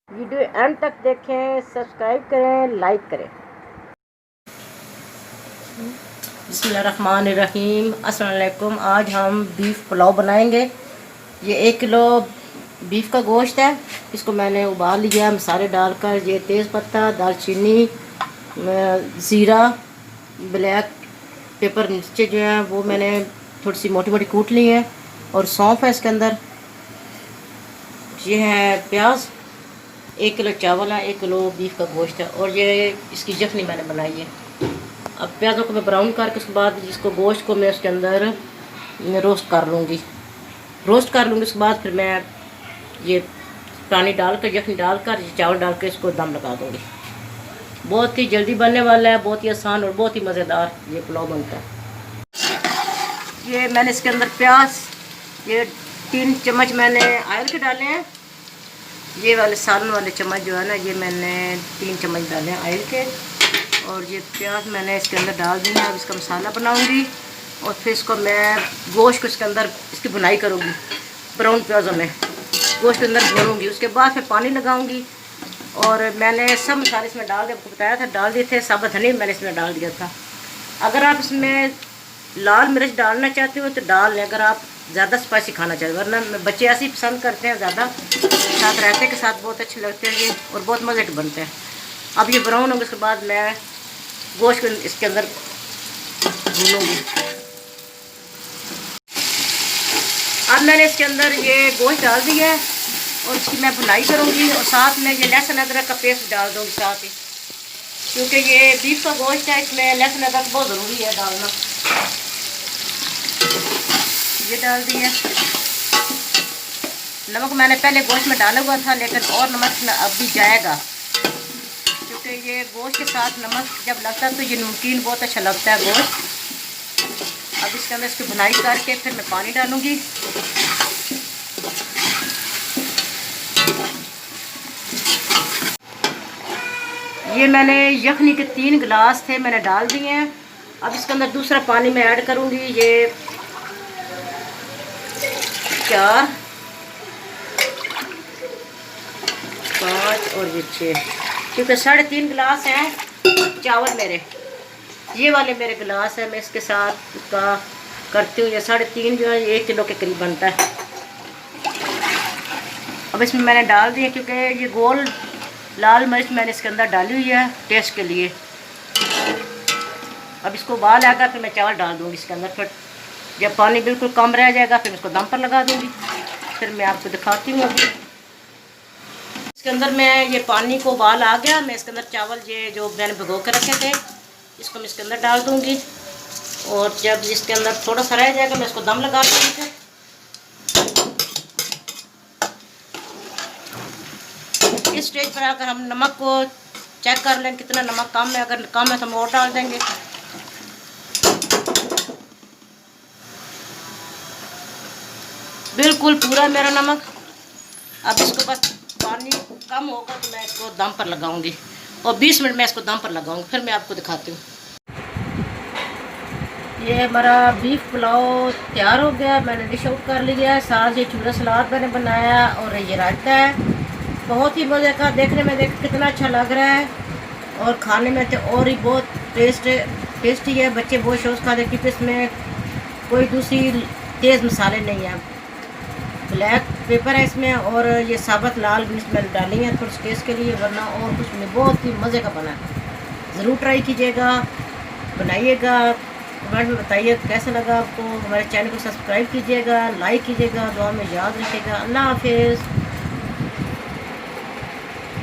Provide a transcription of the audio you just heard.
Video and तक देखें, subscribe करें, लाइक करें। बिस्मिल्लाहिर्रहमानिर्रहीम। अस्सलाम वालेकुम। आज हम बीफ पुलाव बनाएंगे। ये 1 किलो बीफ का गोश्त है। इसको मैंने उबाल लिया मसाले डालकर। ये तेज़पत्ता, दालचीनी, ज़ीरा, ब्लैक पेपर मिर्चे जो हैं वो मैंने थोड़ी सी मोटी मोटी कूट ली हैं, और सौंफ है इसके अंदर। ये है प्याज। 1 किलो चावल है, 1 किलो बीफ का गोश्त है, और ये इसकी जखनी मैंने बनाई है। अब प्याज़ों को मैं ब्राउन करके उसके बाद इसको गोश्त को मैं उसके अंदर रोस्ट कर लूँगी। उसके बाद फिर मैं ये पानी डालकर, जखनी डालकर, चावल डालकर इसको दम लगा दूँगी। बहुत ही जल्दी बनने वाला है, बहुत ही आसान और बहुत ही मज़ेदार ये पुलाव बनता है। ये मैंने इसके अंदर प्याज, ये 3 चम्मच मैंने ऑयल के डाले हैं। ये वाले सालन वाले चम्मच जो है ना, ये मैंने 3 चम्मच डाले हैं ऑयल के। और ये प्याज मैंने इसके अंदर डाल दी है। अब इसका मसाला बनाऊंगी और फिर इसको मैं गोश्त को इसके अंदर इसकी भुनाई करूँगी। ब्राउन प्याज़ों में गोश्त के अंदर भूनूँगी। उसके बाद फिर पानी लगाऊँगी, और मैंने सब मसाले इसमें डाल दिए, आपको बताया था डाल दिए थे। साबुत धनिया मैंने इसमें डाल दिया था। अगर आप इसमें लाल मिर्च डालना चाहते हो तो डाल लें, अगर आप ज़्यादा स्पाइसी खाना चाहते हो। वरना बच्चे ऐसे ही पसंद करते हैं, ज़्यादा साथ रहते के साथ बहुत अच्छे लगते हैं ये, और बहुत मज़े के बनते हैं। अब ये ब्राउन होंगे, उसके बाद मैं गोश्त को इसके अंदर भूनूंगी। अब मैंने इसके अंदर ये गोश्त डाल दिया है और इसकी मैं भुनाई करूँगी, और साथ में ये लहसुन अदरक का पेस्ट डाल दूँगी साथ ही, क्योंकि ये बीफ का गोश्त है, इसमें लहसुन अदरक बहुत ज़रूरी है डालना। ये डाल दिया। नमक मैंने पहले गोश्त में डाला हुआ था, लेकिन और नमक अब भी जाएगा, क्योंकि ये गोश्त के साथ नमक जब लगता है तो ये नमकीन बहुत अच्छा लगता है गोश्त। अब इसके अंदर इसकी भुनाई करके फिर मैं पानी डालूँगी। ये मैंने यखनी के 3 गिलास थे, मैंने डाल दिए हैं। अब इसके अंदर दूसरा पानी मैं ऐड करूँगी। ये 4, 5 और ये 6, क्योंकि 3.5 गिलास हैं चावल मेरे। ये वाले मेरे गिलास है, मैं इसके साथ का करती हूँ। ये 3.5 जो है 1 किलो के करीब बनता है। अब इसमें मैंने डाल दिया, क्योंकि ये गोल लाल मिर्च मैंने इसके अंदर डाली हुई है टेस्ट के लिए। अब इसको उबाल आएगा फिर मैं चावल डाल दूँगी इसके अंदर। फिर जब पानी बिल्कुल कम रह जाएगा फिर इसको दम पर लगा दूँगी। फिर मैं आपको दिखाती हूँ। अभी इसके अंदर मैं ये पानी को उबाल आ गया, मैं इसके अंदर चावल ये जो मैंने भिगो के रखे थे इसको मैं इसके अंदर डाल दूँगी, और जब इसके अंदर थोड़ा सा रह जाएगा मैं इसको दम लगा दूँगी। इस स्टेज पर अगर हम नमक को चेक कर लें कितना नमक कम है, अगर कम है तो हम और डाल देंगे। बिल्कुल पूरा मेरा नमक। अब इसको बस पानी कम होगा तो मैं इसको दम पर लगाऊंगी, और 20 मिनट में इसको दम पर लगाऊंगी, फिर मैं आपको दिखाती हूँ। ये हमारा बीफ पुलाव तैयार हो गया, मैंने डिश आउट कर लिया है। साथ ये चूरा सलाद मैंने बनाया, और ये रायता है। बहुत ही मज़े का, देखने में कितना अच्छा लग रहा है, और खाने में तो और ही बहुत टेस्टी है। बच्चे बहुत शौक खाते हैं, क्योंकि इसमें कोई दूसरी तेज़ मसाले नहीं है। ब्लैक पेपर है इसमें, और ये साबुत लाल मिर्च मैंने डाली है थोड़ी टेस्ट के लिए, वरना और कुछ नहीं। बहुत ही मज़े का बना है। ज़रूर ट्राई कीजिएगा, बनाइएगा, कमेंट में बताइए कैसा लगा आपको। हमारे चैनल को सब्सक्राइब कीजिएगा, लाइक कीजिएगा, दुआ में याद रखिएगा। अल्लाह हाफिज़।